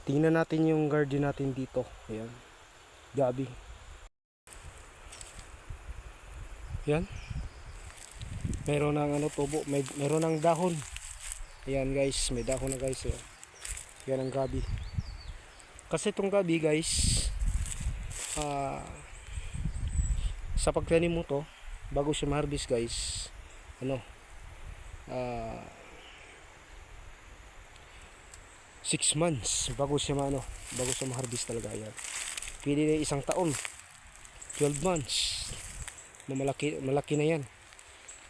Tingnan natin yung garden natin dito. Ayan. Gabi. Ayan. Meron ng ano tubo, meron ng dahon. Ayan guys, may dahon na guys. Ayan. Yan ang gabi. Kasi itong gabi guys, sa pagtanim mo to, bago siya ma-harvest guys, ano, 6 months bago siya bago siya ma-harvest talaga. Yan. Pwede na isang taon, 12 months. Malaki na yan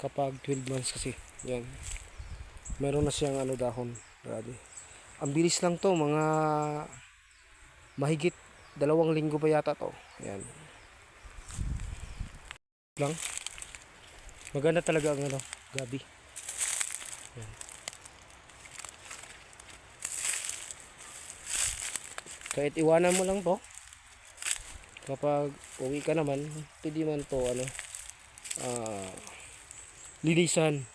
kapag 12 months kasi. Yan. Meron na siyang dahon. Grabe. Ang bilis lang to, mga mahigit 2 linggo pa yata to. Yan. Lang. Maganda talaga ang gabi. Yan. Kahit iwanan mo lang to, kapag uwi ka naman, pwede man to linisan,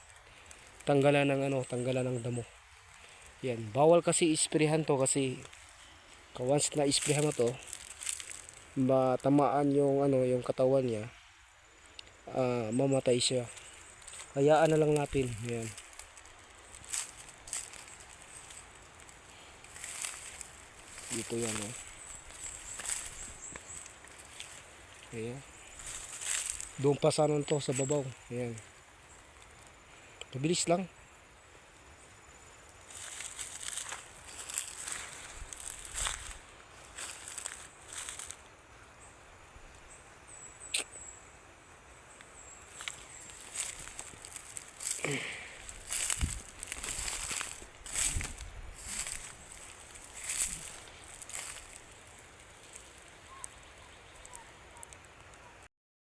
tanggalan ng damo. Yan, bawal kasi isprehan to kasi once na isprehan mo to, matamaan yung katawan niya, mamatay siya. Hayaan na lang natin. Yan. Dito yan Ayan. Doon pa sana to sa babaw. Ayan. Mabilis lang.